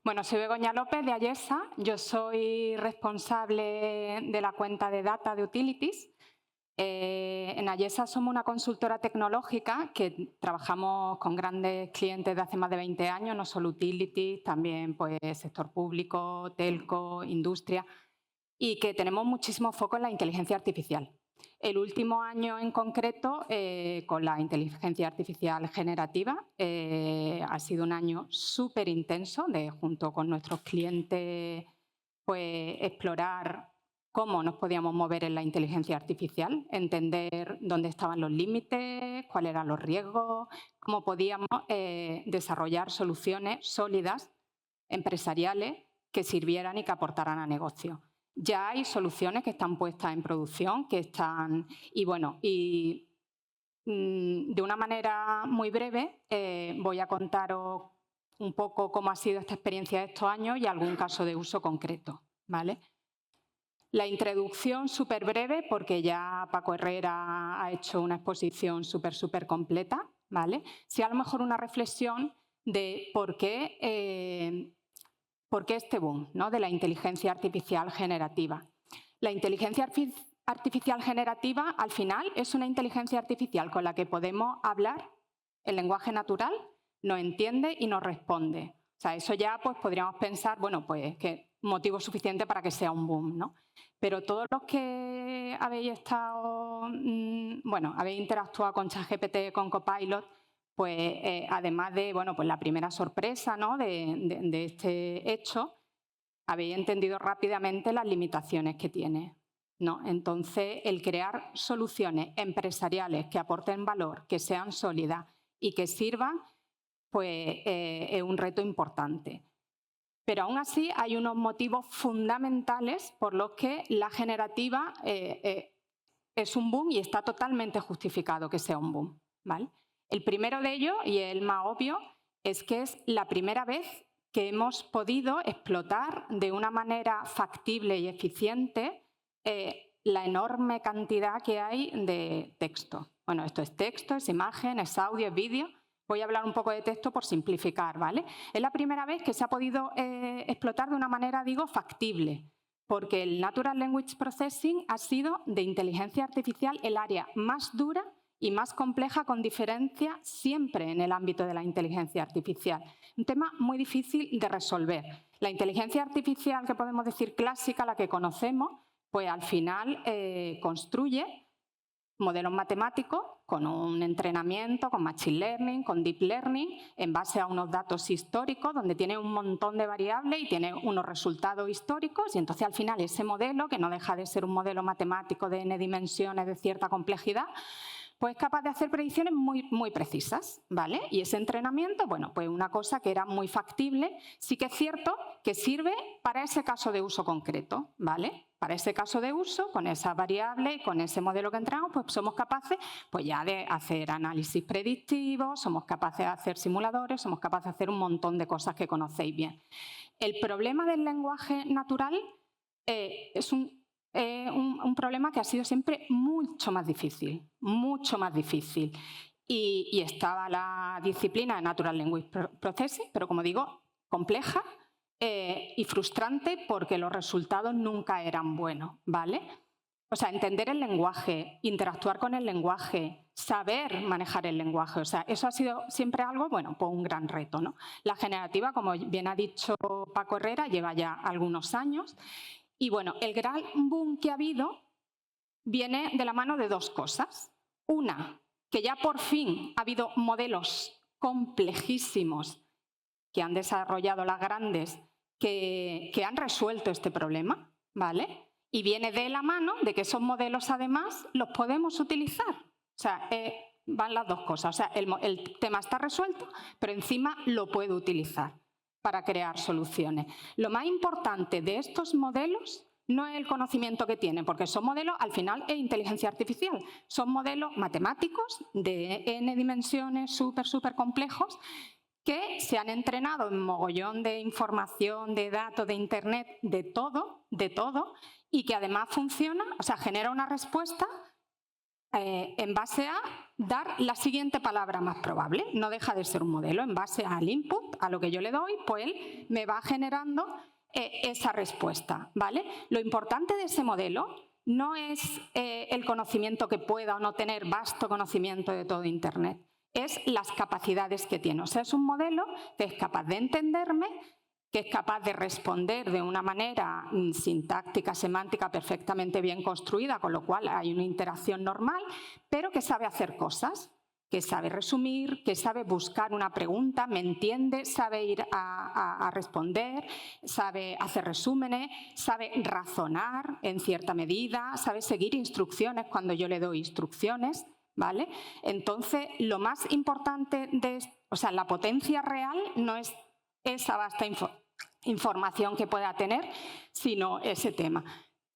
Bueno, soy Begoña López de Ayesa. Yo soy responsable de la cuenta de data de Utilities. En Ayesa somos una consultora tecnológica que trabajamos con grandes clientes de hace más de 20 años, no solo Utilities, también pues, sector público, telco, industria, y que tenemos muchísimo foco en la inteligencia artificial. El último año en concreto, con la inteligencia artificial generativa, ha sido un año súper intenso de, junto con nuestros clientes, pues, explorar cómo nos podíamos mover en la inteligencia artificial, entender dónde estaban los límites, cuáles eran los riesgos, cómo podíamos desarrollar soluciones sólidas, empresariales, que sirvieran y que aportaran a negocio. Ya hay soluciones que están puestas en producción, que están... Y bueno, de una manera muy breve voy a contaros un poco cómo ha sido esta experiencia de estos años y algún caso de uso concreto, ¿vale? La introducción súper breve, porque ya Paco Herrera ha hecho una exposición súper completa, ¿vale? Sí, a lo mejor una reflexión de por qué este boom, ¿no?, de la inteligencia artificial generativa. La inteligencia artificial generativa, al final, es una inteligencia artificial con la que podemos hablar en lenguaje natural, nos entiende y nos responde. O sea, eso ya pues, podríamos pensar, bueno, pues que motivo suficiente para que sea un boom, ¿no? Pero todos los que habéis estado, bueno, habéis interactuado con ChatGPT, con Copilot, pues además de, bueno, pues la primera sorpresa, ¿no?, de este hecho, habéis entendido rápidamente las limitaciones que tiene, ¿no? Entonces, el crear soluciones empresariales que aporten valor, que sean sólidas y que sirvan, pues es un reto importante. Pero aún así hay unos motivos fundamentales por los que la generativa es un boom y está totalmente justificado que sea un boom, ¿vale? El primero de ellos, y el más obvio, es que es la primera vez que hemos podido explotar de una manera factible y eficiente la enorme cantidad que hay de texto. Bueno, esto es texto, es imagen, es audio, es vídeo. Voy a hablar un poco de texto por simplificar, ¿vale? Es la primera vez que se ha podido explotar de una manera, digo, factible, porque el Natural Language Processing ha sido de inteligencia artificial el área más dura y más compleja, con diferencia, siempre en el ámbito de la inteligencia artificial. Un tema muy difícil de resolver. La inteligencia artificial, que podemos decir clásica, la que conocemos, pues al final construye modelos matemáticos con un entrenamiento, con Machine Learning, con Deep Learning, en base a unos datos históricos donde tiene un montón de variables y tiene unos resultados históricos, y entonces al final ese modelo, que no deja de ser un modelo matemático de n dimensiones de cierta complejidad, pues es capaz de hacer predicciones muy precisas, ¿vale? Y ese entrenamiento, bueno, pues una cosa que era muy factible, sí que es cierto que sirve para ese caso de uso concreto, ¿vale? Para ese caso de uso, con esas variables, con ese modelo que entramos, pues somos capaces pues ya de hacer análisis predictivos, somos capaces de hacer simuladores, somos capaces de hacer un montón de cosas que conocéis bien. El problema del lenguaje natural es un problema que ha sido siempre mucho más difícil, mucho más difícil. Y estaba la disciplina de Natural Language Processing, pero como digo, compleja y frustrante porque los resultados nunca eran buenos, ¿vale? O sea, entender el lenguaje, interactuar con el lenguaje, saber manejar el lenguaje, o sea, eso ha sido siempre algo, bueno, pues un gran reto, ¿no? La generativa, como bien ha dicho Paco Herrera, lleva ya algunos años. Y bueno, el gran boom que ha habido viene de la mano de dos cosas. Una, que ya por fin ha habido modelos complejísimos que han desarrollado las grandes que han resuelto este problema, ¿vale? Y viene de la mano de que esos modelos además los podemos utilizar. O sea, van las dos cosas. O sea, el tema está resuelto, pero encima lo puedo utilizar para crear soluciones. Lo más importante de estos modelos no es el conocimiento que tienen, porque son modelos, al final es inteligencia artificial, son modelos matemáticos de n dimensiones súper complejos que se han entrenado en mogollón de información, de datos, de internet, de todo, y que además funciona, o sea, genera una respuesta en base a dar la siguiente palabra más probable. No deja de ser un modelo. En base al input, a lo que yo le doy, pues él me va generando esa respuesta, ¿vale? Lo importante de ese modelo no es el conocimiento que pueda o no tener, vasto conocimiento de todo Internet, es las capacidades que tiene. O sea, es un modelo que es capaz de entenderme, que es capaz de responder de una manera sintáctica, semántica perfectamente bien construida, con lo cual hay una interacción normal, pero que sabe hacer cosas, que sabe resumir, que sabe buscar una pregunta, me entiende, sabe ir a responder, sabe hacer resúmenes, sabe razonar en cierta medida, sabe seguir instrucciones cuando yo le doy instrucciones, ¿vale? Entonces, lo más importante la potencia real no es esa vasta información que pueda tener, sino ese tema.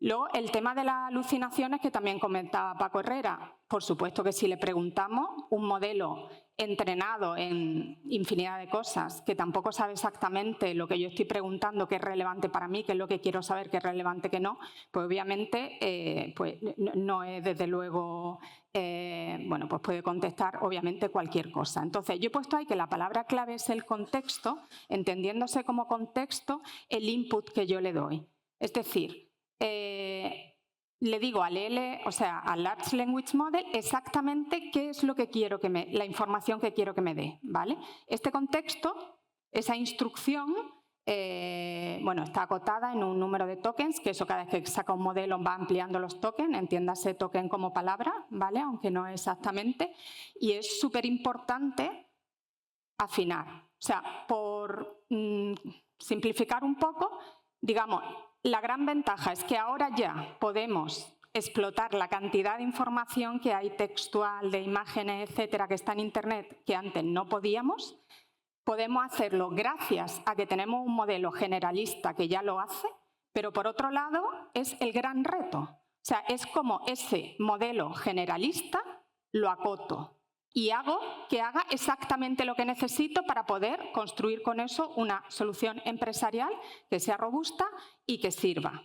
Luego, el tema de las alucinaciones que también comentaba Paco Herrera. Por supuesto que si le preguntamos, un modelo entrenado en infinidad de cosas, que tampoco sabe exactamente lo que yo estoy preguntando, qué es relevante para mí, qué es lo que quiero saber, qué es relevante, qué no, pues obviamente pues no es desde luego, bueno, pues puede contestar obviamente cualquier cosa. Entonces, yo he puesto ahí que la palabra clave es el contexto, entendiéndose como contexto el input que yo le doy. Es decir, le digo al al Large Language Model exactamente qué es lo que quiero la información que quiero que me dé, ¿vale? Este contexto, esa instrucción, bueno, está acotada en un número de tokens, que eso cada vez que saca un modelo va ampliando los tokens, entiéndase token como palabra, ¿vale? Aunque no exactamente, y es súper importante afinar. O sea, por simplificar un poco, digamos, la gran ventaja es que ahora ya podemos explotar la cantidad de información que hay textual, de imágenes, etcétera, que está en Internet, que antes no podíamos. Podemos hacerlo gracias a que tenemos un modelo generalista que ya lo hace, pero por otro lado es el gran reto. O sea, es como ese modelo generalista lo acoto y hago que haga exactamente lo que necesito para poder construir con eso una solución empresarial que sea robusta y que sirva.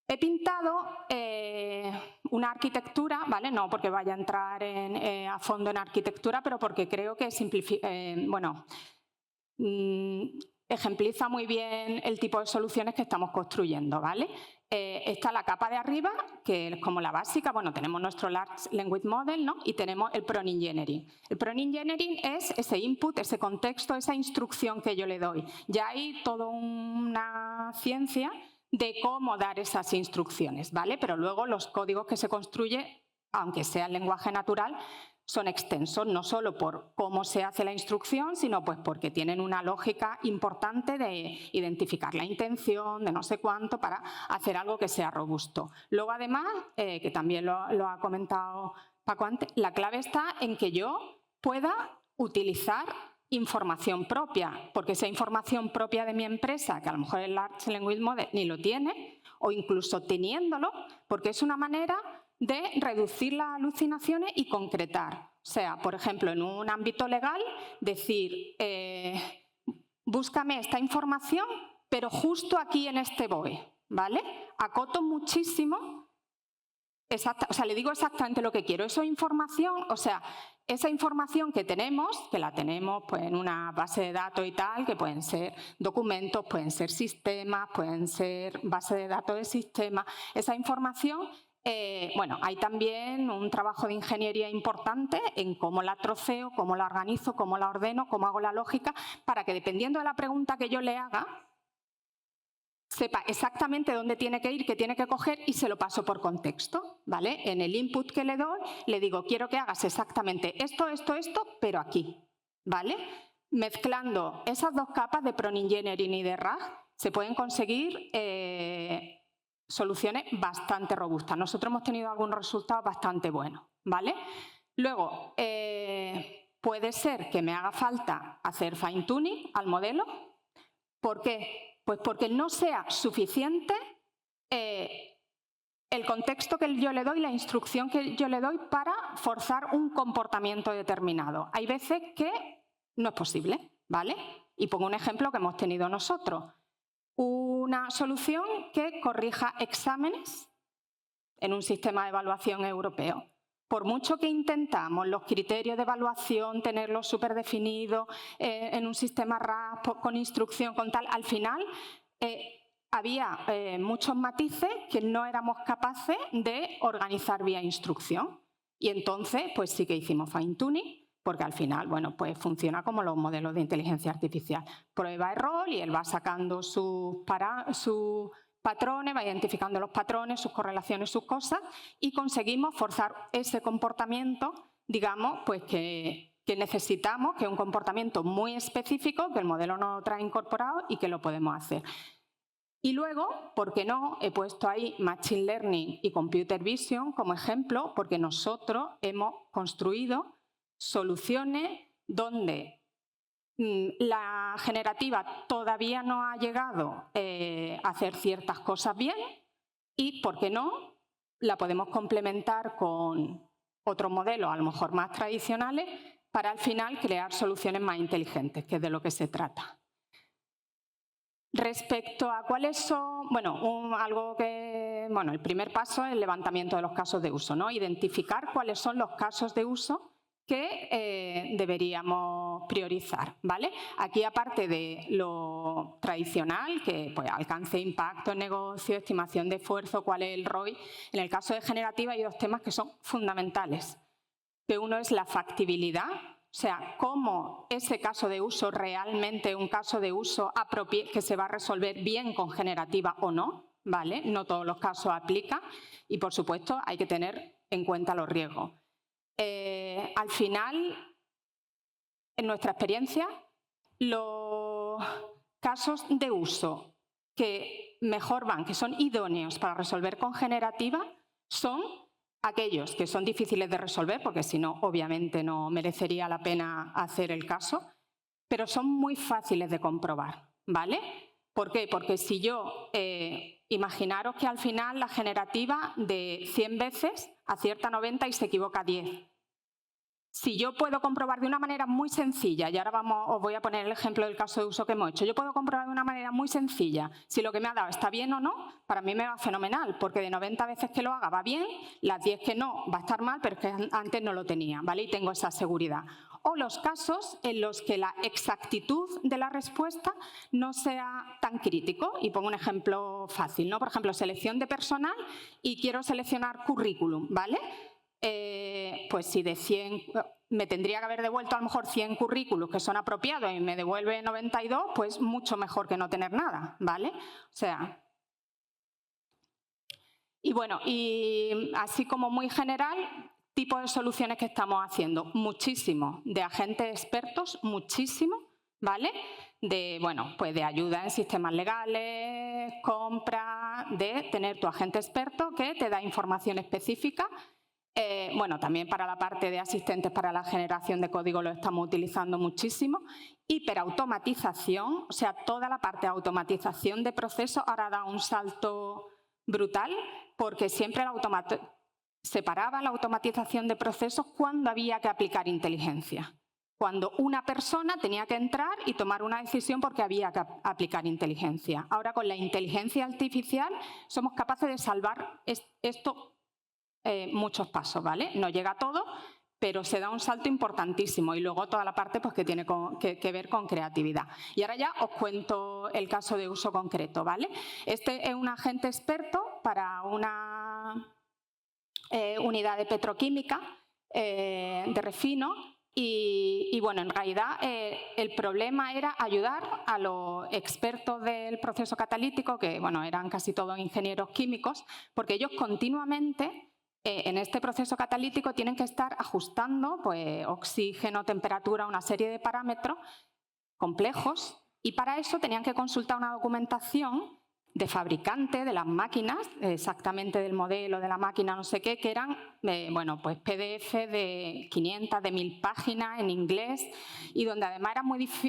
He pintado una arquitectura, ¿vale? No porque vaya a entrar a fondo en arquitectura, pero porque creo que ejempliza muy bien el tipo de soluciones que estamos construyendo, ¿vale? Está la capa de arriba, que es como la básica. Bueno, tenemos nuestro Large Language Model, ¿no? Y tenemos el Prompt Engineering. El Prompt Engineering es ese input, ese contexto, esa instrucción que yo le doy. Ya hay toda una ciencia de cómo dar esas instrucciones, ¿vale? Pero luego los códigos que se construyen, aunque sea en lenguaje natural, son extensos, no solo por cómo se hace la instrucción, sino pues porque tienen una lógica importante de identificar la intención, de no sé cuánto, para hacer algo que sea robusto. Luego, además, que también lo ha comentado Paco antes, la clave está en que yo pueda utilizar información propia, porque esa información propia de mi empresa, que a lo mejor el Large Language Model ni lo tiene, o incluso teniéndolo, porque es una manera de reducir las alucinaciones y concretar. O sea, por ejemplo, en un ámbito legal, decir, búscame esta información, pero justo aquí en este BOE, ¿vale? Acoto muchísimo, le digo exactamente lo que quiero. Esa información, esa información que la tenemos pues, en una base de datos y tal, que pueden ser documentos, pueden ser sistemas, pueden ser base de datos de sistemas, esa información. Bueno, hay también un trabajo de ingeniería importante en cómo la troceo, cómo la organizo, cómo la ordeno, cómo hago la lógica, para que dependiendo de la pregunta que yo le haga, sepa exactamente dónde tiene que ir, qué tiene que coger y se lo paso por contexto, ¿vale? En el input que le doy, le digo, quiero que hagas exactamente esto, pero aquí, ¿vale? Mezclando esas dos capas de Prompt Engineering y de RAG, se pueden conseguir soluciones bastante robustas. Nosotros hemos tenido algunos resultados bastante buenos, ¿vale? Luego, puede ser que me haga falta hacer fine tuning al modelo. ¿Por qué? Pues porque no sea suficiente el contexto que yo le doy, la instrucción que yo le doy para forzar un comportamiento determinado. Hay veces que no es posible, ¿vale? Y pongo un ejemplo que hemos tenido nosotros. Una solución que corrija exámenes en un sistema de evaluación europeo. Por mucho que intentamos los criterios de evaluación, tenerlos súper definidos en un sistema RAS, con instrucción, con tal, al final había muchos matices que no éramos capaces de organizar vía instrucción. Y entonces, pues sí que hicimos fine tuning, porque al final, bueno, pues funciona como los modelos de inteligencia artificial. Prueba-error y él va sacando sus patrones, va identificando los patrones, sus correlaciones, sus cosas, y conseguimos forzar ese comportamiento, digamos, pues que necesitamos, que es un comportamiento muy específico, que el modelo no lo trae incorporado y que lo podemos hacer. Y luego, ¿por qué no? He puesto ahí Machine Learning y Computer Vision como ejemplo, porque nosotros hemos construido soluciones donde la generativa todavía no ha llegado a hacer ciertas cosas bien y, ¿por qué no?, la podemos complementar con otros modelos, a lo mejor más tradicionales, para al final crear soluciones más inteligentes, que es de lo que se trata. Respecto a cuáles son, bueno, el primer paso es el levantamiento de los casos de uso, ¿no? Identificar cuáles son los casos de uso que deberíamos priorizar, ¿vale? Aquí, aparte de lo tradicional, que pues, alcance, impacto en negocio, estimación de esfuerzo, cuál es el ROI, en el caso de generativa hay dos temas que son fundamentales. Que uno es la factibilidad, o sea, cómo ese caso de uso realmente es un caso de uso que se va a resolver bien con generativa o no, ¿vale? No todos los casos aplican y, por supuesto, hay que tener en cuenta los riesgos. Al final, en nuestra experiencia, los casos de uso que mejor van, que son idóneos para resolver con generativa, son aquellos que son difíciles de resolver, porque si no, obviamente no merecería la pena hacer el caso, pero son muy fáciles de comprobar, ¿vale? ¿Por qué? Porque si yo, imaginaros que al final la generativa de 100 veces acierta 90 y se equivoca 10. Si yo puedo comprobar de una manera muy sencilla, y ahora os voy a poner el ejemplo del caso de uso que hemos hecho, yo puedo comprobar de una manera muy sencilla si lo que me ha dado está bien o no, para mí me va fenomenal, porque de 90 veces que lo haga va bien, las 10 que no va a estar mal, pero es que antes no lo tenía, ¿vale? Y tengo esa seguridad. O los casos en los que la exactitud de la respuesta no sea tan crítico. Y pongo un ejemplo fácil, ¿no? Por ejemplo, selección de personal y quiero seleccionar currículum, ¿vale? Pues si de 100 me tendría que haber devuelto a lo mejor 100 currículos que son apropiados y me devuelve 92, pues mucho mejor que no tener nada, ¿vale? O sea, y bueno, y así como muy general, tipo de soluciones que estamos haciendo, muchísimo, de agentes expertos, muchísimo, ¿vale? Pues de ayuda en sistemas legales, compra, de tener tu agente experto que te da información específica. También para la parte de asistentes para la generación de código lo estamos utilizando muchísimo. Hiperautomatización, o sea, toda la parte de automatización de procesos ahora da un salto brutal, porque siempre separaba la automatización de procesos cuando había que aplicar inteligencia. Cuando una persona tenía que entrar y tomar una decisión porque había que aplicar inteligencia. Ahora, con la inteligencia artificial, somos capaces de salvar esto muchos pasos, ¿vale? No llega a todo, pero se da un salto importantísimo y luego toda la parte pues, que tiene que ver con creatividad. Y ahora ya os cuento el caso de uso concreto, ¿vale? Este es un agente experto para una unidad de petroquímica de refino y bueno, en realidad el problema era ayudar a los expertos del proceso catalítico, que bueno, eran casi todos ingenieros químicos, porque ellos continuamente en este proceso catalítico tienen que estar ajustando pues, oxígeno, temperatura, una serie de parámetros complejos y para eso tenían que consultar una documentación de fabricante de las máquinas, exactamente del modelo de la máquina, no sé qué, que eran pues PDF de 500, de 1000 páginas en inglés y donde además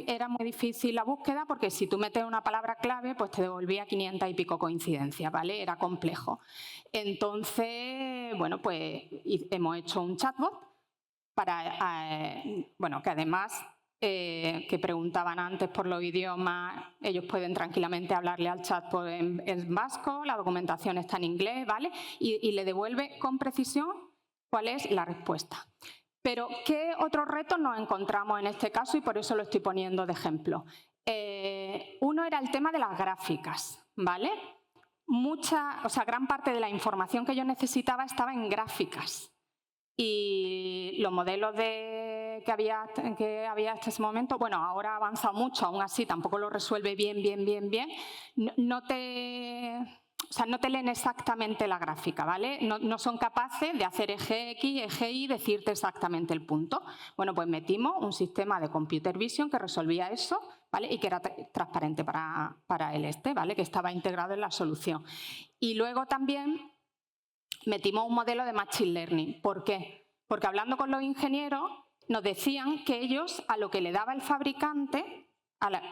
era muy difícil la búsqueda porque si tú metes una palabra clave pues te devolvía 500 y pico coincidencias, ¿vale? Era complejo. Entonces, pues hemos hecho un chatbot para, que además que preguntaban antes por los idiomas, ellos pueden tranquilamente hablarle al chat en vasco, la documentación está en inglés, ¿vale? Y le devuelve con precisión cuál es la respuesta. Pero, ¿qué otros retos nos encontramos en este caso? Y por eso lo estoy poniendo de ejemplo. Uno era el tema de las gráficas, ¿vale? Gran parte de la información que yo necesitaba estaba en gráficas. Y los modelos que había hasta ese momento, bueno, ahora ha avanzado mucho, aún así tampoco lo resuelve bien. No te leen exactamente la gráfica, ¿vale? No son capaces de hacer eje X, eje Y, decirte exactamente el punto. Bueno, pues metimos un sistema de computer vision que resolvía eso, ¿vale? Y que era transparente para el ¿vale? Que estaba integrado en la solución. Y luego también metimos un modelo de Machine Learning. ¿Por qué? Porque hablando con los ingenieros nos decían que ellos, a lo que le daba el fabricante,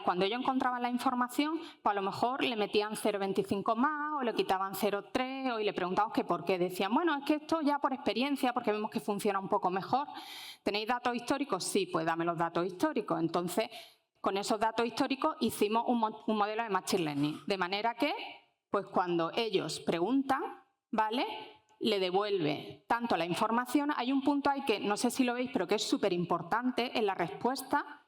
cuando ellos encontraban la información, pues a lo mejor le metían 0,25 más o le quitaban 0,3 y le preguntábamos que por qué. Decían, bueno, es que esto ya por experiencia, porque vemos que funciona un poco mejor. ¿Tenéis datos históricos? Sí, pues dame los datos históricos. Entonces, con esos datos históricos hicimos un modelo de Machine Learning. De manera que, pues cuando ellos preguntan, ¿vale?, le devuelve tanto la información. Hay un punto ahí que no sé si lo veis, pero que es súper importante en la respuesta.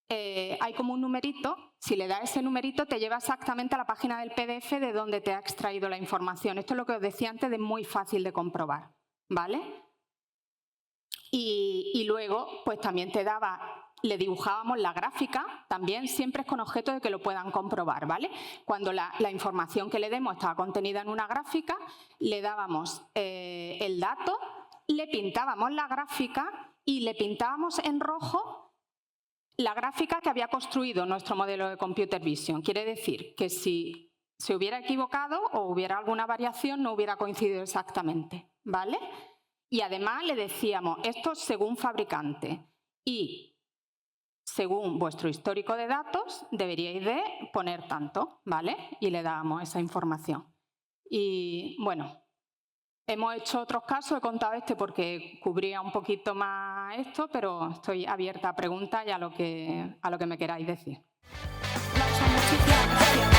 Hay como un numerito. Si le das ese numerito te lleva exactamente a la página del PDF de donde te ha extraído la información. Esto es lo que os decía antes, de muy fácil de comprobar, ¿vale? Y luego pues también le dibujábamos la gráfica, también siempre es con objeto de que lo puedan comprobar, ¿vale? Cuando la información que le demos estaba contenida en una gráfica, le dábamos el dato, le pintábamos la gráfica y le pintábamos en rojo la gráfica que había construido nuestro modelo de Computer Vision. Quiere decir que si se hubiera equivocado o hubiera alguna variación, no hubiera coincidido exactamente, ¿vale? Y además le decíamos, esto según fabricante y según vuestro histórico de datos, deberíais de poner tanto, ¿vale? Y le dábamos esa información. Y bueno, hemos hecho otros casos, he contado este porque cubría un poquito más esto, pero estoy abierta a preguntas y a lo que me queráis decir. Muchísimas gracias.